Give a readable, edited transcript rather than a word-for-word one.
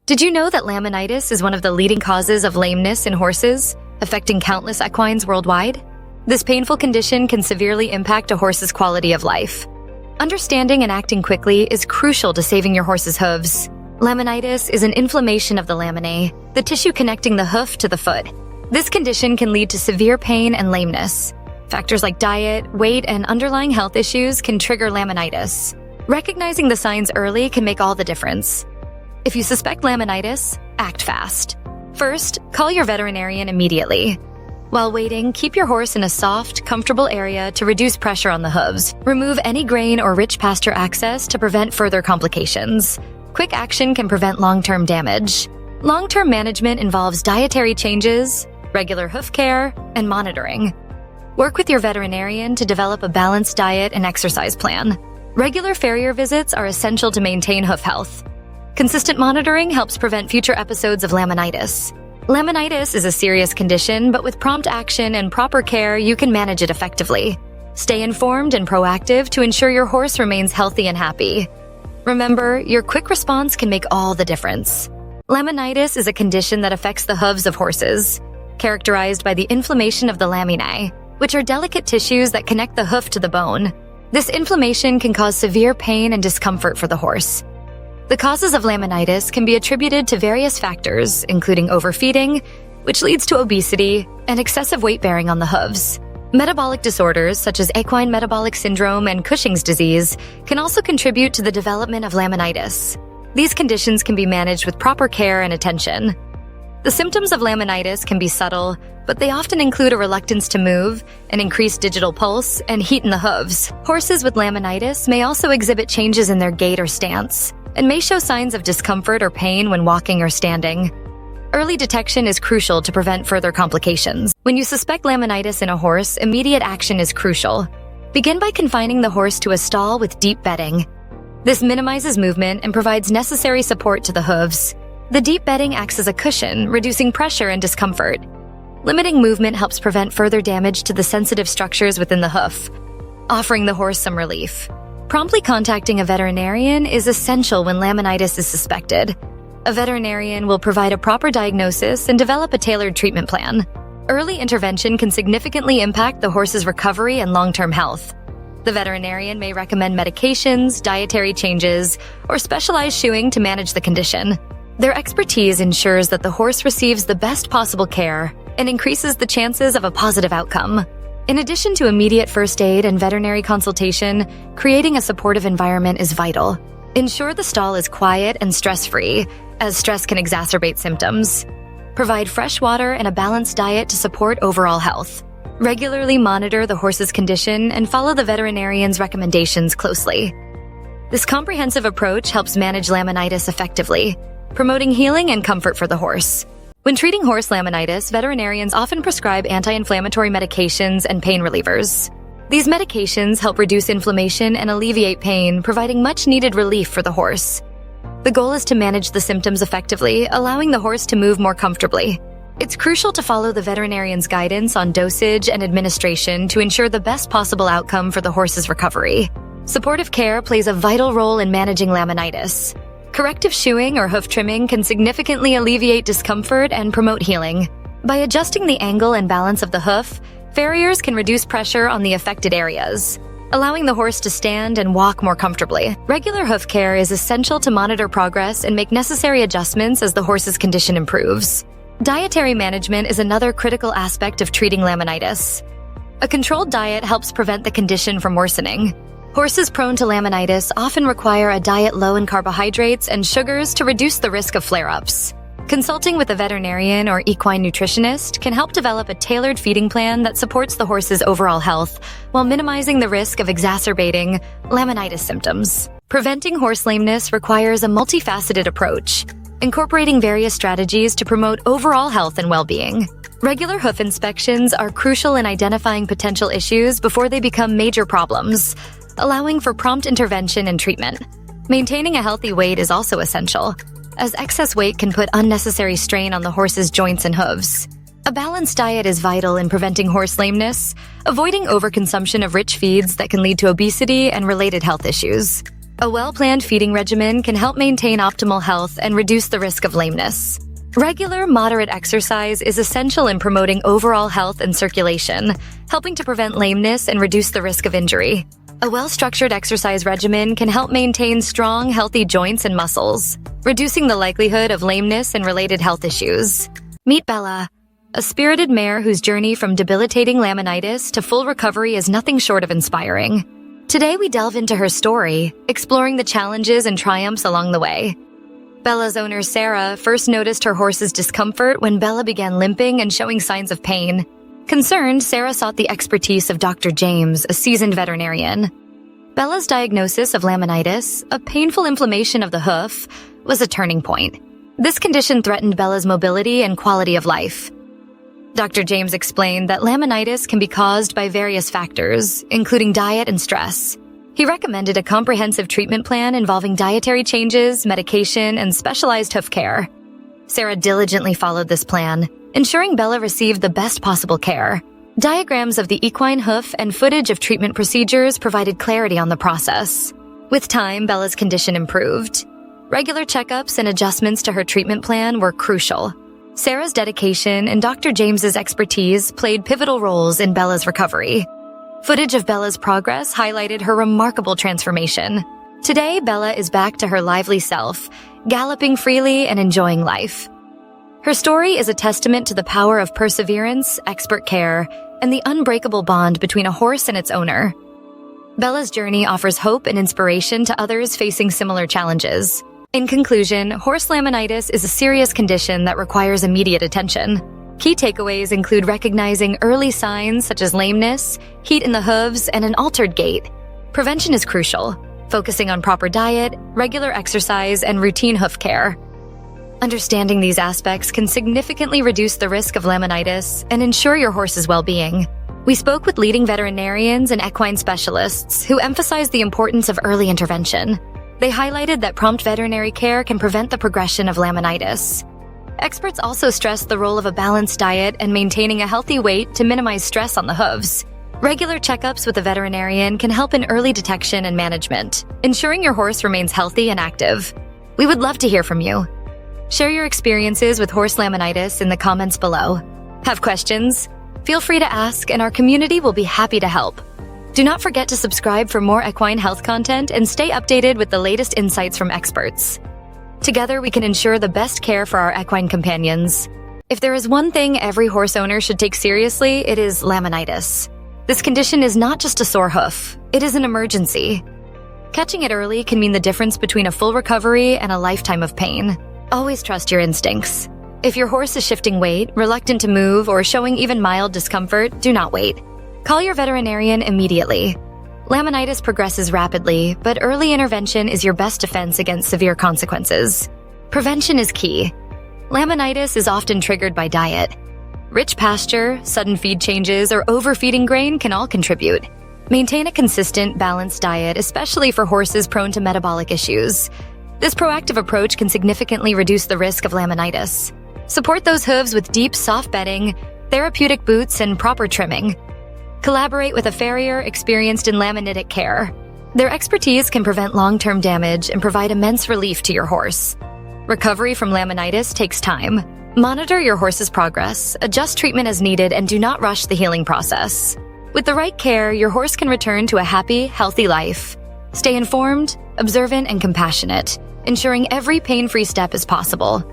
Did you know that laminitis is one of the leading causes of lameness in horses, affecting countless equines worldwide? This painful condition can severely impact a horse's quality of life. Understanding and acting quickly is crucial to saving your horse's hooves. Laminitis is an inflammation of the laminae, the tissue connecting the hoof to the foot. This condition can lead to severe pain and lameness. Factors like diet, weight, and underlying health issues can trigger laminitis. Recognizing the signs early can make all the difference. If you suspect laminitis, act fast. First, call your veterinarian immediately. While waiting, keep your horse in a soft, comfortable area to reduce pressure on the hooves. Remove any grain or rich pasture access to prevent further complications. Quick action can prevent long-term damage. Long-term management involves dietary changes, regular hoof care, and monitoring. Work with your veterinarian to develop a balanced diet and exercise plan. Regular farrier visits are essential to maintain hoof health. Consistent monitoring helps prevent future episodes of laminitis. Laminitis is a serious condition, but with prompt action and proper care, you can manage it effectively. Stay informed and proactive to ensure your horse remains healthy and happy. Remember, your quick response can make all the difference. Laminitis is a condition that affects the hooves of horses, characterized by the inflammation of the laminae, which are delicate tissues that connect the hoof to the bone. This inflammation can cause severe pain and discomfort for the horse. The causes of laminitis can be attributed to various factors, including overfeeding, which leads to obesity, and excessive weight bearing on the hooves. Metabolic disorders such as equine metabolic syndrome and Cushing's disease can also contribute to the development of laminitis. These conditions can be managed with proper care and attention. The symptoms of laminitis can be subtle, but they often include a reluctance to move, an increased digital pulse, and heat in the hooves. Horses with laminitis may also exhibit changes in their gait or stance, and may show signs of discomfort or pain when walking or standing. Early detection is crucial to prevent further complications. When you suspect laminitis in a horse, immediate action is crucial. Begin by confining the horse to a stall with deep bedding. This minimizes movement and provides necessary support to the hooves. The deep bedding acts as a cushion, reducing pressure and discomfort. Limiting movement helps prevent further damage to the sensitive structures within the hoof, offering the horse some relief. Promptly contacting a veterinarian is essential when laminitis is suspected. A veterinarian will provide a proper diagnosis and develop a tailored treatment plan. Early intervention can significantly impact the horse's recovery and long-term health. The veterinarian may recommend medications, dietary changes, or specialized shoeing to manage the condition. Their expertise ensures that the horse receives the best possible care and increases the chances of a positive outcome. In addition to immediate first aid and veterinary consultation, creating a supportive environment is vital. Ensure the stall is quiet and stress-free, as stress can exacerbate symptoms. Provide fresh water and a balanced diet to support overall health. Regularly monitor the horse's condition and follow the veterinarian's recommendations closely. This comprehensive approach helps manage laminitis effectively, promoting healing and comfort for the horse. When treating horse laminitis, veterinarians often prescribe anti-inflammatory medications and pain relievers. These medications help reduce inflammation and alleviate pain, providing much-needed relief for the horse. The goal is to manage the symptoms effectively, allowing the horse to move more comfortably. It's crucial to follow the veterinarian's guidance on dosage and administration to ensure the best possible outcome for the horse's recovery. Supportive care plays a vital role in managing laminitis. Corrective shoeing or hoof trimming can significantly alleviate discomfort and promote healing. By adjusting the angle and balance of the hoof, farriers can reduce pressure on the affected areas, allowing the horse to stand and walk more comfortably. Regular hoof care is essential to monitor progress and make necessary adjustments as the horse's condition improves. Dietary management is another critical aspect of treating laminitis. A controlled diet helps prevent the condition from worsening. Horses prone to laminitis often require a diet low in carbohydrates and sugars to reduce the risk of flare-ups. Consulting with a veterinarian or equine nutritionist can help develop a tailored feeding plan that supports the horse's overall health while minimizing the risk of exacerbating laminitis symptoms. Preventing horse lameness requires a multifaceted approach, incorporating various strategies to promote overall health and well-being. Regular hoof inspections are crucial in identifying potential issues before they become major problems, allowing for prompt intervention and treatment. Maintaining a healthy weight is also essential, as excess weight can put unnecessary strain on the horse's joints and hooves. A balanced diet is vital in preventing horse lameness, avoiding overconsumption of rich feeds that can lead to obesity and related health issues. A well-planned feeding regimen can help maintain optimal health and reduce the risk of lameness. Regular, moderate exercise is essential in promoting overall health and circulation, helping to prevent lameness and reduce the risk of injury. A well-structured exercise regimen can help maintain strong, healthy joints and muscles, reducing the likelihood of lameness and related health issues. Meet Bella, a spirited mare whose journey from debilitating laminitis to full recovery is nothing short of inspiring. Today we delve into her story, exploring the challenges and triumphs along the way. Bella's owner, Sarah, first noticed her horse's discomfort when Bella began limping and showing signs of pain. Concerned, Sarah sought the expertise of Dr. James, a seasoned veterinarian. Bella's diagnosis of laminitis, a painful inflammation of the hoof, was a turning point. This condition threatened Bella's mobility and quality of life. Dr. James explained that laminitis can be caused by various factors, including diet and stress. He recommended a comprehensive treatment plan involving dietary changes, medication, and specialized hoof care. Sarah diligently followed this plan, ensuring Bella received the best possible care. Diagrams of the equine hoof and footage of treatment procedures provided clarity on the process. With time, Bella's condition improved. Regular checkups and adjustments to her treatment plan were crucial. Sarah's dedication and Dr. James's expertise played pivotal roles in Bella's recovery. Footage of Bella's progress highlighted her remarkable transformation. Today, Bella is back to her lively self, galloping freely and enjoying life. Her story is a testament to the power of perseverance, expert care, and the unbreakable bond between a horse and its owner. Bella's journey offers hope and inspiration to others facing similar challenges. In conclusion, horse laminitis is a serious condition that requires immediate attention. Key takeaways include recognizing early signs such as lameness, heat in the hooves, and an altered gait. Prevention is crucial, focusing on proper diet, regular exercise, and routine hoof care. Understanding these aspects can significantly reduce the risk of laminitis and ensure your horse's well-being. We spoke with leading veterinarians and equine specialists who emphasized the importance of early intervention. They highlighted that prompt veterinary care can prevent the progression of laminitis. Experts also stressed the role of a balanced diet and maintaining a healthy weight to minimize stress on the hooves. Regular checkups with a veterinarian can help in early detection and management, ensuring your horse remains healthy and active. We would love to hear from you. Share your experiences with horse laminitis in the comments below. Have questions? Feel free to ask, and our community will be happy to help. Do not forget to subscribe for more equine health content and stay updated with the latest insights from experts. Together, we can ensure the best care for our equine companions. If there is one thing every horse owner should take seriously, it is laminitis. This condition is not just a sore hoof, it is an emergency. Catching it early can mean the difference between a full recovery and a lifetime of pain. Always trust your instincts. If your horse is shifting weight, reluctant to move, or showing even mild discomfort, do not wait. Call your veterinarian immediately. Laminitis progresses rapidly, but early intervention is your best defense against severe consequences. Prevention is key. Laminitis is often triggered by diet. Rich pasture, sudden feed changes, or overfeeding grain can all contribute. Maintain a consistent, balanced diet, especially for horses prone to metabolic issues. This proactive approach can significantly reduce the risk of laminitis. Support those hooves with deep, soft bedding, therapeutic boots, and proper trimming. Collaborate with a farrier experienced in laminitic care. Their expertise can prevent long-term damage and provide immense relief to your horse. Recovery from laminitis takes time. Monitor your horse's progress, adjust treatment as needed, and do not rush the healing process. With the right care, your horse can return to a happy, healthy life. Stay informed, observant, and compassionate, ensuring every pain-free step is possible.